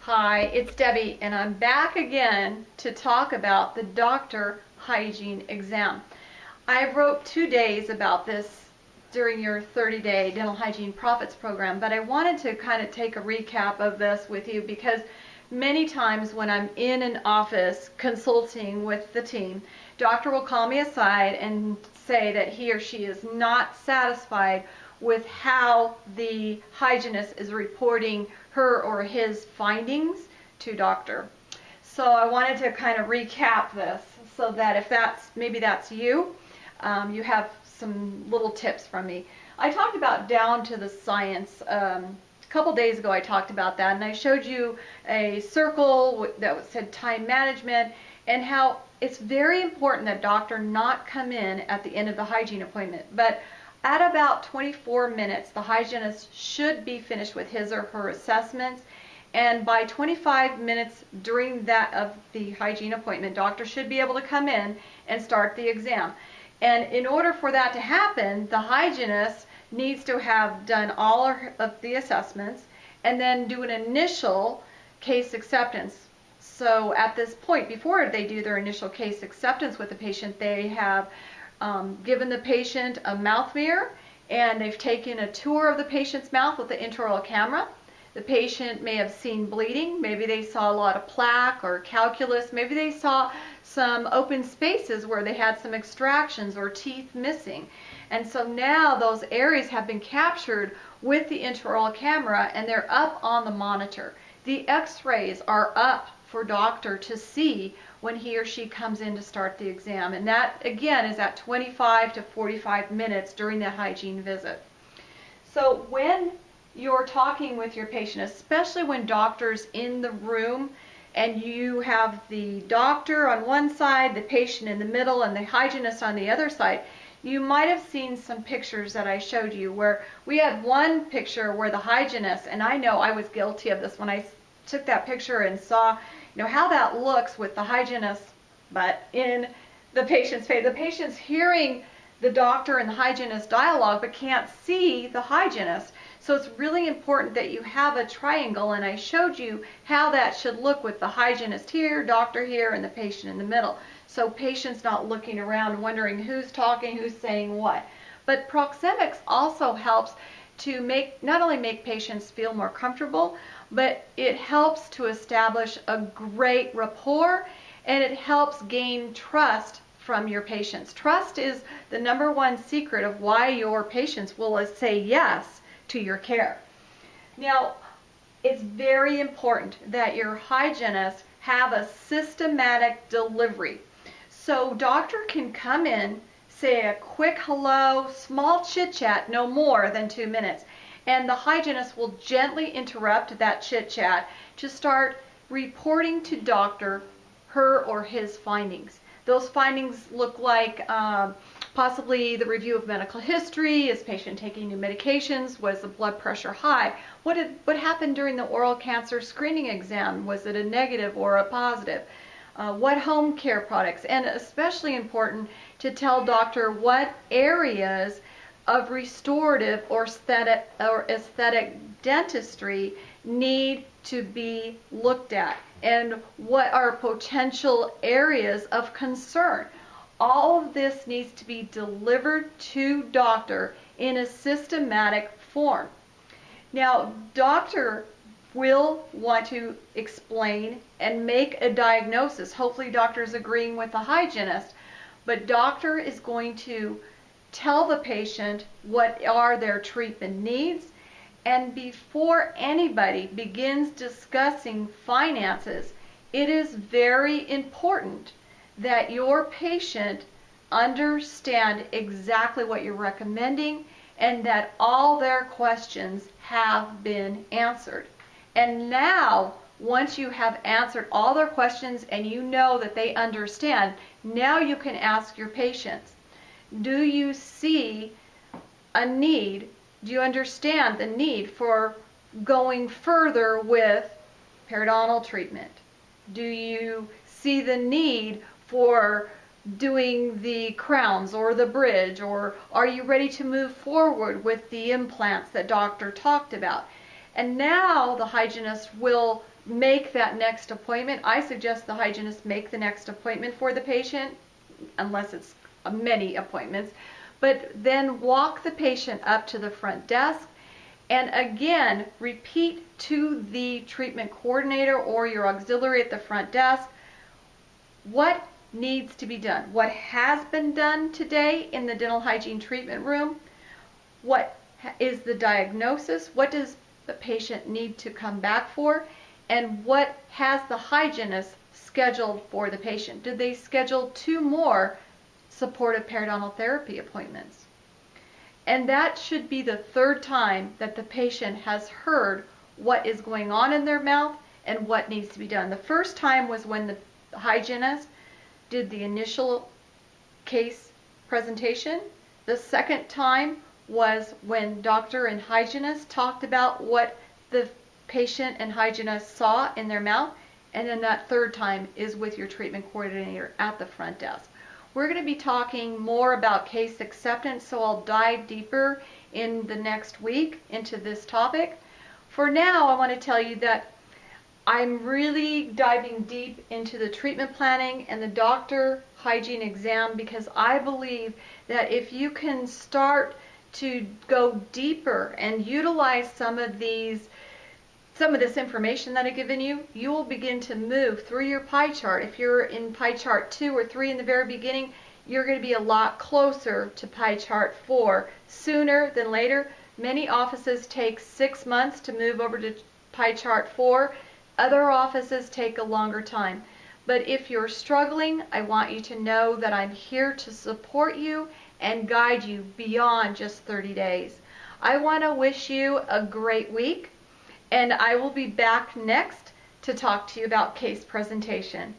Hi, it's Debbie, and I'm back again to talk about the doctor hygiene exam. I wrote 2 days about this during your 30-day dental hygiene profits program, but I wanted to kind of take a recap of this with you because many times when I'm in an office consulting with the team, doctor will call me aside and say that he or she is not satisfied with how the hygienist is reporting her or his findings to doctor. So I wanted to kind of recap this so that if maybe that's you, you have some little tips from me. I talked about down to the science. A couple days ago I talked about that, and I showed you a circle that said time management and how it's very important that doctor not come in at the end of the hygiene appointment. But at about 24 minutes, the hygienist should be finished with his or her assessments, and by 25 minutes during that of the hygiene appointment, doctor should be able to come in and start the exam. And in order for that to happen, the hygienist needs to have done all of the assessments and then do an initial case acceptance. So at this point, before they do their initial case acceptance with the patient, they have given the patient a mouth mirror, and they've taken a tour of the patient's mouth with the intraoral camera. The patient may have seen bleeding, maybe they saw a lot of plaque or calculus, maybe they saw some open spaces where they had some extractions or teeth missing. And so now those areas have been captured with the intraoral camera and they're up on the monitor. The x-rays are up for doctor to see when he or she comes in to start the exam, and that again is at 25 to 45 minutes during the hygiene visit. So when you're talking with your patient, especially when doctor's in the room and you have the doctor on one side, the patient in the middle, and the hygienist on the other side, you might have seen some pictures that I showed you where we had one picture where the hygienist, and I know I was guilty of this when I took that picture and saw how that looks with the hygienist but in the patient's face. The patient's hearing the doctor and the hygienist dialogue but can't see the hygienist. So it's really important that you have a triangle, and I showed you how that should look with the hygienist here, doctor here, and the patient in the middle. So patient's not looking around wondering who's talking, who's saying what. But proxemics also helps to not only make patients feel more comfortable, but it helps to establish a great rapport, and it helps gain trust from your patients. Trust is the #1 secret of why your patients will say yes to your care. Now, it's very important that your hygienists have a systematic delivery. So doctor can come in, say a quick hello, small chit chat, no more than 2 minutes. And the hygienist will gently interrupt that chit chat to start reporting to doctor her or his findings. Those findings look like possibly the review of medical history. Is patient taking new medications? Was the blood pressure high? What happened during the oral cancer screening exam? Was it a negative or a positive? What home care products? And especially important to tell doctor what areas of restorative or aesthetic dentistry need to be looked at, and what are potential areas of concern. All of this needs to be delivered to doctor in a systematic form. Now, doctor will want to explain and make a diagnosis. Hopefully doctor is agreeing with the hygienist, but doctor is going to tell the patient what are their treatment needs, and before anybody begins discussing finances, it is very important that your patient understand exactly what you're recommending and that all their questions have been answered. And now, once you have answered all their questions and you know that they understand, now you can ask your patients, do you see a need? Do you understand the need for going further with periodontal treatment? Do you see the need for doing the crowns or the bridge, or are you ready to move forward with the implants that doctor talked about? And now the hygienist will make that next appointment. I suggest the hygienist make the next appointment for the patient, unless it's many appointments, but then walk the patient up to the front desk and again repeat to the treatment coordinator or your auxiliary at the front desk what needs to be done, what has been done today in the dental hygiene treatment room, what is the diagnosis, what does the patient need to come back for, and what has the hygienist scheduled for the patient. Did they schedule 2 more supportive periodontal therapy appointments? And that should be the 3rd time that the patient has heard what is going on in their mouth and what needs to be done. The first time was when the hygienist did the initial case presentation. The second time was when doctor and hygienist talked about what the patient and hygienist saw in their mouth. And then that 3rd time is with your treatment coordinator at the front desk. We're going to be talking more about case acceptance, so I'll dive deeper in the next week into this topic. For now, I want to tell you that I'm really diving deep into the treatment planning and the doctor hygiene exam, because I believe that if you can start to go deeper and utilize some of this information that I've given you, you will begin to move through your pie chart. If you're in pie chart 2 or 3 in the very beginning, you're going to be a lot closer to pie chart 4 sooner than later. Many offices take 6 months to move over to pie chart 4. Other offices take a longer time. But if you're struggling, I want you to know that I'm here to support you and guide you beyond just 30 days. I want to wish you a great week, and I will be back next to talk to you about case presentation.